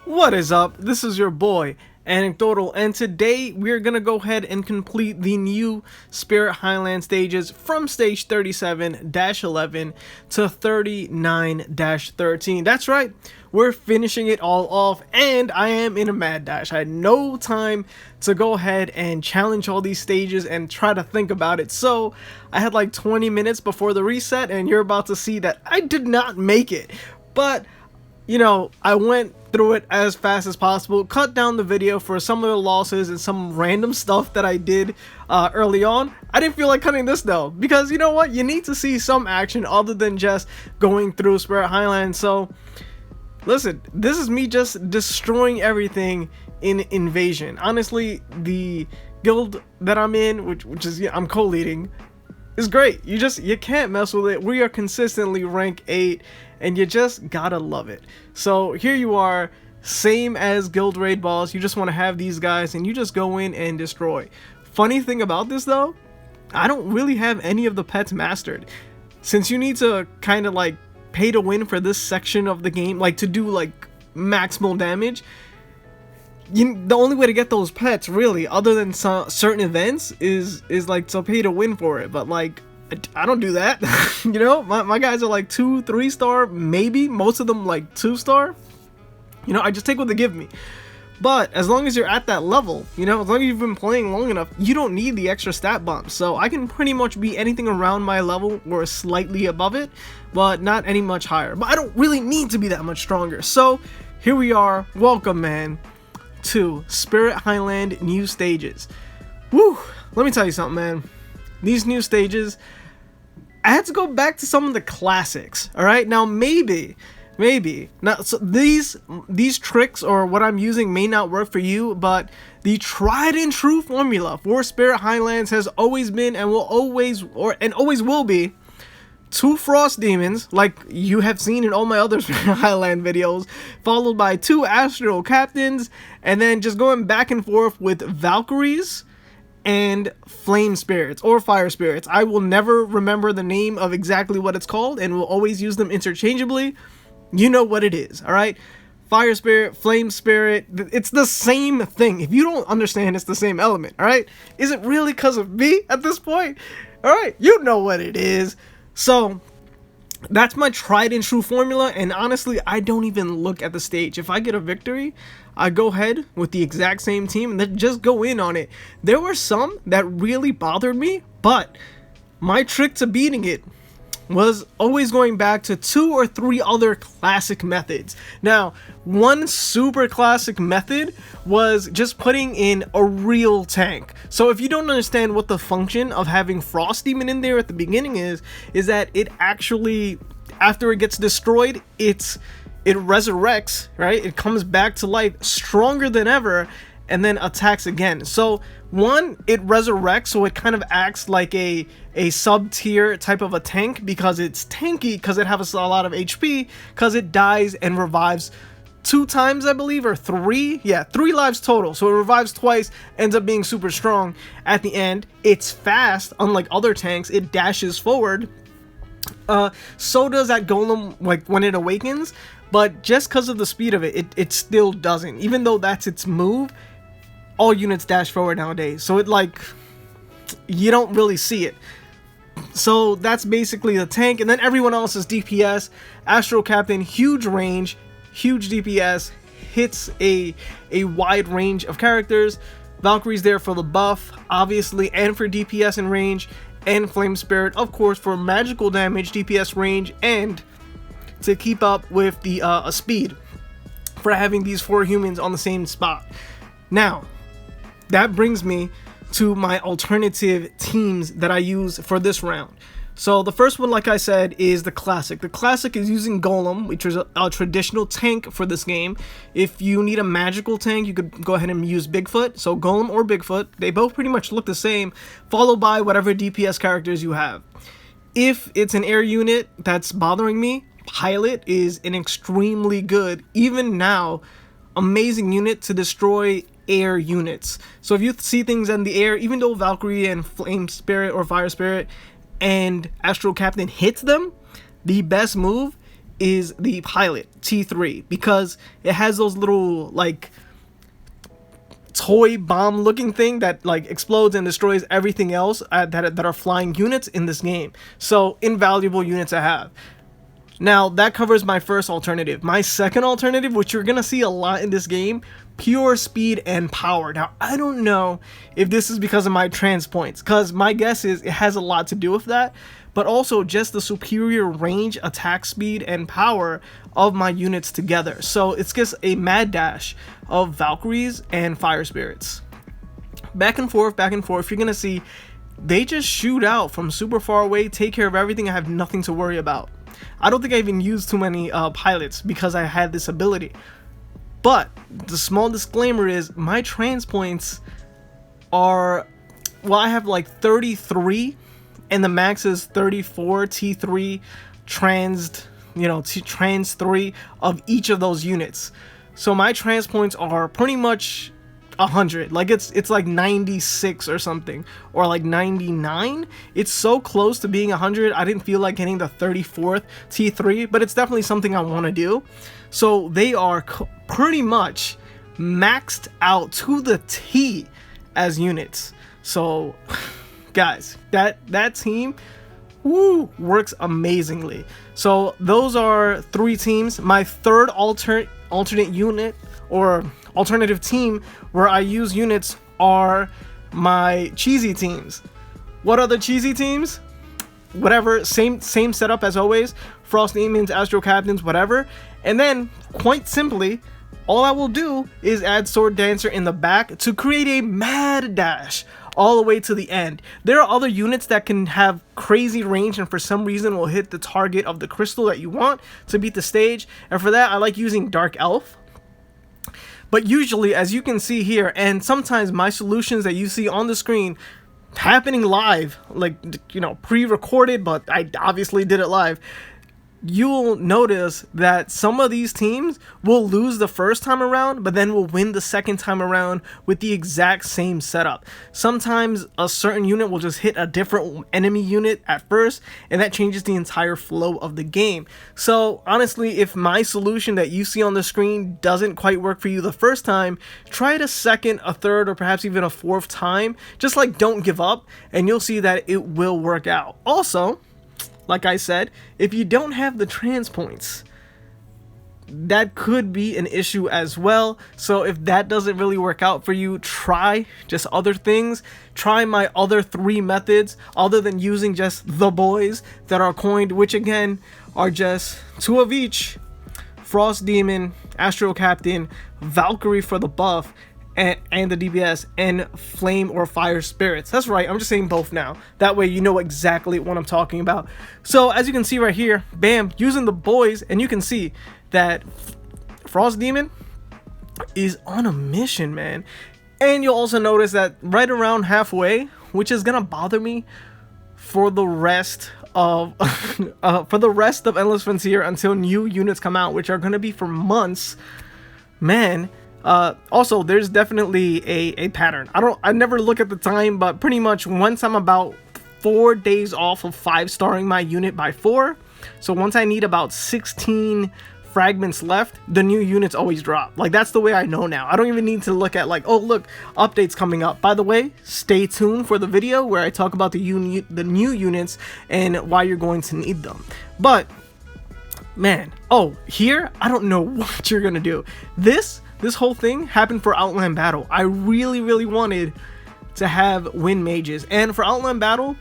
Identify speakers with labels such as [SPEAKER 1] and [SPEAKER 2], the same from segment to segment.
[SPEAKER 1] What is up? This is your boy, Anecdotal, and today we're gonna go ahead and complete the new Spirit Highland stages from stage 37-11 to 39-13. That's right, we're finishing it all off, and I am in a mad dash. I had no time to go ahead and challenge all these stages and try to think about it, so I had like 20 minutes before the reset, and you're about to see that I did not make it. But you know, I went through it as fast as possible, cut down the video for some of the losses and some random stuff that I did early on. I didn't feel like cutting this though, because you know what? You need to see some action other than just going through Spirit Highland. So, listen, this is me just destroying everything in Invasion. Honestly, the guild that I'm in, which is, I'm co-leading, is great. You can't mess with it. We are consistently rank 8, and you just gotta love it. So here you are, same as guild raid boss. You just want to have these guys and you just go in and destroy. Funny thing about this though, I don't really have any of the pets mastered, since you need to kind of like pay to win for this section of the game, like to do like maximal damage. The only way to get those pets really, other than certain events, is like to pay to win for it. But like, I don't do that. You know, my guys are like 2-3 star, maybe most of them like 2 star. You know, I just take what they give me. But as long as you're at that level, you know, as long as you've been playing long enough, you don't need the extra stat bumps. So I can pretty much be anything around my level or slightly above it, but not any much higher. But I don't really need to be that much stronger. So here we are. Welcome, man, to Spirit Highland new stages. Woo! Let me tell you something, man. These new stages, I had to go back to some of the classics. All right, now maybe now, so these tricks or what I'm using may not work for you, but the tried and true formula for Spirit Highlands has always been and will always will be 2 frost demons, like you have seen in all my other Highland videos, followed by 2 astral captains, and then just going back and forth with Valkyries and flame spirits or fire spirits. I will never remember the name of exactly what it's called, and will always use them interchangeably. You know what it is, all right? Fire spirit, flame spirit, it's the same thing. If you don't understand, it's the same element, all right? Is it really because of me at this point? All right, you know what it is. So that's my tried and true formula, and honestly, I don't even look at the stage. If I get a victory, I go ahead with the exact same team and then just go in on it. There were some that really bothered me, but my trick to beating it was always going back to 2 or 3 other classic methods. Now, one super classic method was just putting in a real tank. So if you don't understand what the function of having Frost Demon in there at the beginning is that it actually, after it gets destroyed, it resurrects, right? It comes back to life stronger than ever and then attacks again. So one, it resurrects, so it kind of acts like a sub-tier type of a tank, because it's tanky, because it has a lot of HP, because it dies and revives 2 times, I believe, or 3. Yeah, 3 lives total. So it revives twice, ends up being super strong at the end. It's fast, unlike other tanks. It dashes forward. So does that golem, like when it awakens, but just because of the speed of it, it still doesn't. Even though that's its move, all units dash forward nowadays, so it like, you don't really see it. So that's basically the tank, and then everyone else is DPS. Astral Captain, huge range, huge DPS, hits a wide range of characters. Valkyrie's there for the buff, obviously, and for DPS and range, and Flame Spirit, of course, for magical damage, DPS, range, and to keep up with the speed for having these 4 humans on the same spot. Now, that brings me to my alternative teams that I use for this round. So the first one, like I said, is the classic. The classic is using Golem, which is a traditional tank for this game. If you need a magical tank, you could go ahead and use Bigfoot. So Golem or Bigfoot, they both pretty much look the same, followed by whatever DPS characters you have. If it's an air unit that's bothering me, Pilot is an extremely good, even now, amazing unit to destroy air units. So if you see things in the air, even though Valkyrie and Flame Spirit or Fire Spirit and Astral Captain hits them, the best move is the pilot T3, because it has those little like toy bomb looking thing that like explodes and destroys everything else that are flying units in this game. So invaluable units to have. Now that covers my first alternative. My second alternative, which you're gonna see a lot in this game, pure speed and power. Now I don't know if this is because of my trans points, because my guess is it has a lot to do with that, but also just the superior range, attack speed, and power of my units together. So it's just a mad dash of Valkyries and Fire Spirits. Back and forth, you're gonna see they just shoot out from super far away, take care of everything, I have nothing to worry about. I don't think I even used too many pilots because I had this ability. But the small disclaimer is my trans points are, well, I have like 33 and the max is 34 T3 trans, trans 3 of each of those units. So my trans points are pretty much 100, like it's like 96 or something, or like 99. It's so close to being 100. I didn't feel like getting the 34th T3, but it's definitely something I want to do. So they are pretty much maxed out to the T as units. So guys, that team, woo, works amazingly. So those are 3 teams. My third alternate unit or alternative team where I use units are my cheesy teams. What are the cheesy teams? Whatever, same setup as always. Frost Demons, Astro Captains, whatever. And then, quite simply, all I will do is add Sword Dancer in the back to create a mad dash all the way to the end. There are other units that can have crazy range and for some reason will hit the target of the crystal that you want to beat the stage. And for that, I like using Dark Elf. But usually, as you can see here, and sometimes my solutions that you see on the screen happening live, like, pre-recorded, but I obviously did it live, you'll notice that some of these teams will lose the first time around, but then will win the second time around with the exact same setup. Sometimes a certain unit will just hit a different enemy unit at first, and that changes the entire flow of the game. So honestly, if my solution that you see on the screen doesn't quite work for you the first time, try it a second, a third, or perhaps even a fourth time. Just like, don't give up, and you'll see that it will work out. Also, like I said, if you don't have the trans points, that could be an issue as well. So if that doesn't really work out for you, try just other things. Try my other 3 methods other than using just the boys that are coined, which again are just 2 of each: Frost Demon, Astro Captain, Valkyrie for the buff, and the DPS, and Flame or Fire Spirits. That's right, I'm just saying both now. That way you know exactly what I'm talking about. So as you can see right here, bam, using the boys, and you can see that Frost Demon is on a mission, man. And you'll also notice that right around halfway, which is gonna bother me for the rest of Endless Frontier until new units come out, which are gonna be for months, man. Also, there's definitely a pattern. I never look at the time, but pretty much once I'm about 4 days off of 5-starring my unit by 4, so once I need about 16 fragments left, the new units always drop. Like, that's the way I know now. I don't even need to look at like, oh look, updates coming up. By the way, stay tuned for the video where I talk about the new units and why you're going to need them. But man, oh, here, I don't know what you're gonna do. This whole thing happened for Outland Battle. I really wanted to have Wind Mages, and for Outland Battle,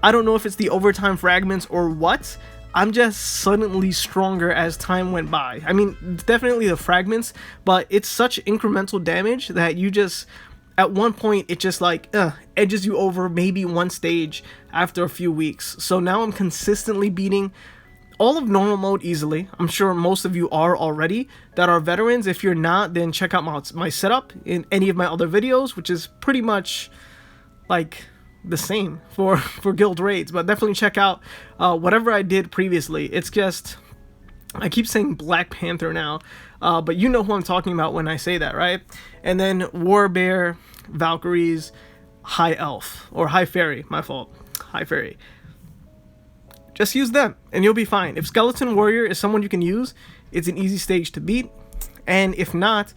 [SPEAKER 1] I don't know if it's the overtime fragments or what, I'm just suddenly stronger as time went by. I mean, definitely the fragments, but it's such incremental damage that you just, at one point, it just like edges you over maybe one stage after a few weeks. So now I'm consistently beating all of normal mode easily. I'm sure most of you are already that are veterans. If you're not, then check out my setup in any of my other videos, which is pretty much like the same for guild raids, but definitely check out whatever I did previously. It's just, I keep saying Black Panther now, but you know who I'm talking about when I say that, right? And then Warbear, Valkyries, High Elf, or High Fairy, my fault, High Fairy. just use them and you'll be fine. If Skeleton Warrior is someone you can use, it's an easy stage to beat. And if not,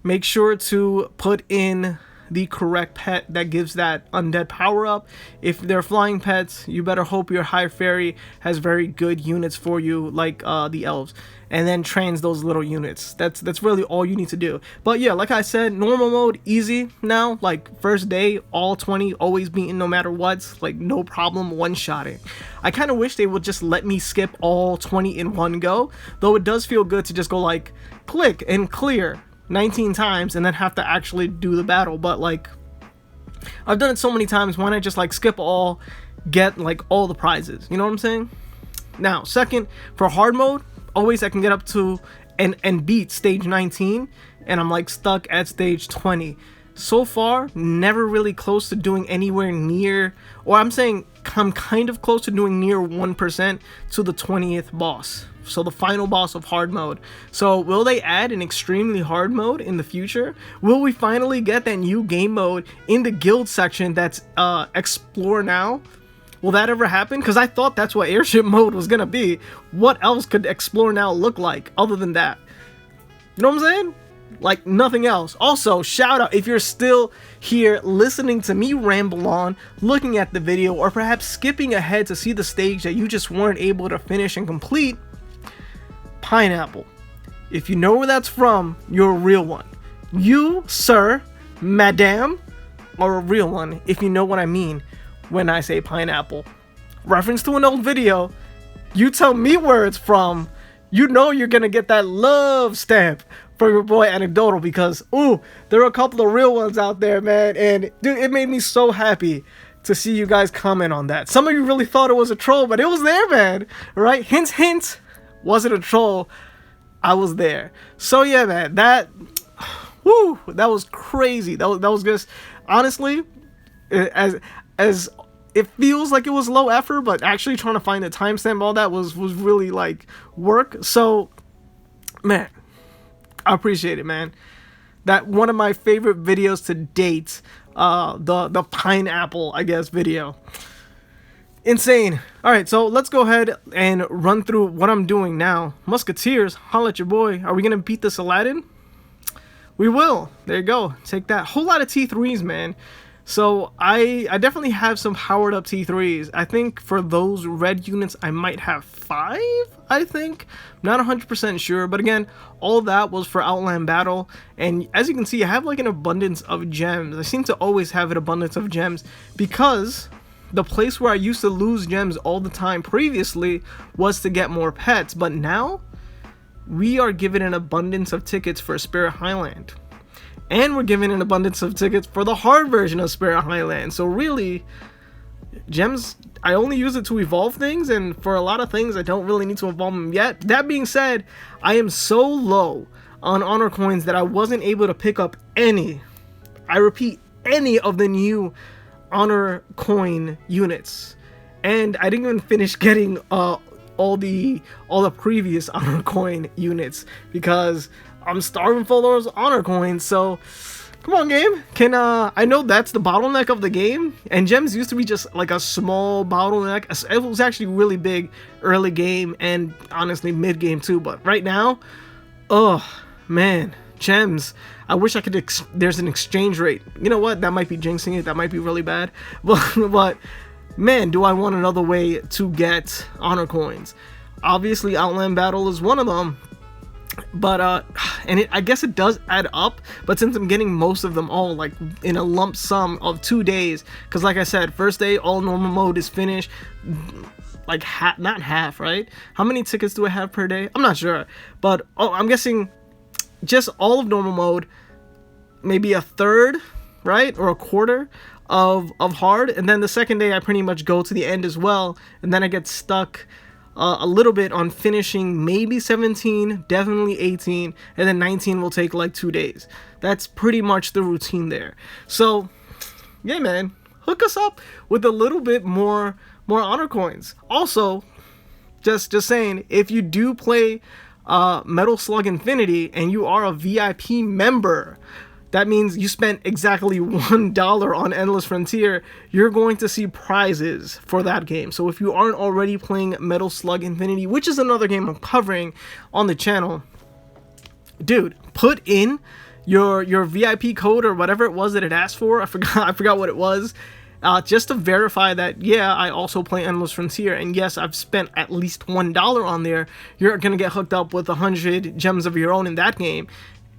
[SPEAKER 1] make sure to put in the correct pet that gives that undead power up. If they're flying pets, you better hope your high fairy has very good units for you, like the elves, and then trains those little units. That's really all you need to do. But yeah, like I said, normal mode, easy now. Like first day, all 20 always beaten no matter what, like no problem one-shotting. I kind of wish they would just let me skip all 20 in one go, though it does feel good to just go like click and clear 19 times and then have to actually do the battle. But like, I've done it so many times, why not just like skip all, get like all the prizes, you know what I'm saying? Now second, for hard mode, always I can get up to and beat stage 19, and I'm like stuck at stage 20. So far, never really close to doing anywhere near, or I'm saying I'm kind of close to doing near 1% to the 20th boss. So the final boss of hard mode. So will they add an extremely hard mode in the future? Will we finally get that new game mode in the guild section that's explore now? Will that ever happen? Because I thought that's what airship mode was gonna be. What else could explore now look like other than that? You know what I'm saying? Like nothing else. Also, shout out if you're still here listening to me ramble on, looking at the video, or perhaps skipping ahead to see the stage that you just weren't able to finish and complete. Pineapple. If you know where that's from, you're a real one. You, sir, madame, are a real one if you know what I mean when I say pineapple. Reference to an old video. You tell me where it's from, you know you're gonna get that love stamp for your boy Anecdotal, because ooh, there are a couple of real ones out there, man, and dude, it made me so happy to see you guys comment on that. Some of you really thought it was a troll, but it was there, man, right? Hint, hint, wasn't a troll, I was there. So yeah, man, that, whoo, that was crazy. That was just, honestly, as it feels like it was low effort, but actually trying to find the timestamp, all that was really like work. So, man, I appreciate it, man. That one of my favorite videos to date, the pineapple, I guess, video. Insane. All right, so let's go ahead and run through what I'm doing now. Musketeers, holla at your boy. Are we gonna beat this Aladdin? We will. There you go. Take that. Whole lot of T3s, man. So I definitely have some powered up T3s. I think for those red units, I might have 5, I think. Not 100% sure, but again, all that was for Outland Battle. And as you can see, I have like an abundance of gems. I seem to always have an abundance of gems because the place where I used to lose gems all the time previously was to get more pets. But now, we are given an abundance of tickets for Spirit Highland. And we're given an abundance of tickets for the hard version of Spirit Highland. So really, gems, I only use it to evolve things, and for a lot of things, I don't really need to evolve them yet. That being said, I am so low on honor coins that I wasn't able to pick up any, I repeat, any of the new honor coin units. And I didn't even finish getting all the previous honor coin units because I'm starving for those honor coins. So come on, game. Can I know that's the bottleneck of the game, and gems used to be just like a small bottleneck. It was actually really big early game and honestly mid game too, but right now, oh man, gems, I wish I could there's an exchange rate. You know what, that might be jinxing it, that might be really bad, but man, do I want another way to get honor coins. Obviously Outland Battle is one of them, but and I guess it does add up, but since I'm getting most of them all like in a lump sum of 2 days, because like I said, first day all normal mode is finished, like not half, right? How many tickets do I have per day? I'm not sure, but I'm guessing just all of normal mode, maybe a third, right, or a quarter of hard, and then the second day I pretty much go to the end as well, and then I get stuck a little bit on finishing maybe 17, definitely 18, and then 19 will take like 2 days. That's pretty much the routine there. So yeah, man, hook us up with a little bit more honor coins. Also, just saying, if you do play Metal Slug Infinity and you are a VIP member, that means you spent exactly $1 on Endless Frontier. You're going to see prizes for that game. So if you aren't already playing Metal Slug Infinity, which is another game I'm covering on the channel, dude, put in your VIP code or whatever it was that it asked for. I forgot what it was. Just to verify that, yeah, I also play Endless Frontier, and yes, I've spent at least $1 on there. You're gonna get hooked up with 100 gems of your own in that game,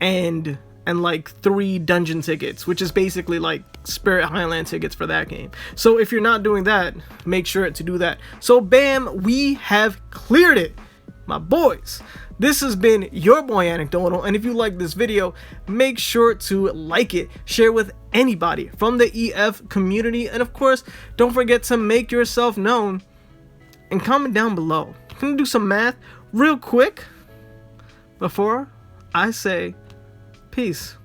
[SPEAKER 1] and like 3 dungeon tickets, which is basically like Spirit Highland tickets for that game. So if you're not doing that, make sure to do that. So bam, we have cleared it, my boys. This has been your boy Anecdotal, and if you like this video, make sure to like it, share with anybody from the EF community, and of course, don't forget to make yourself known and comment down below. I'm gonna do some math real quick before I say peace.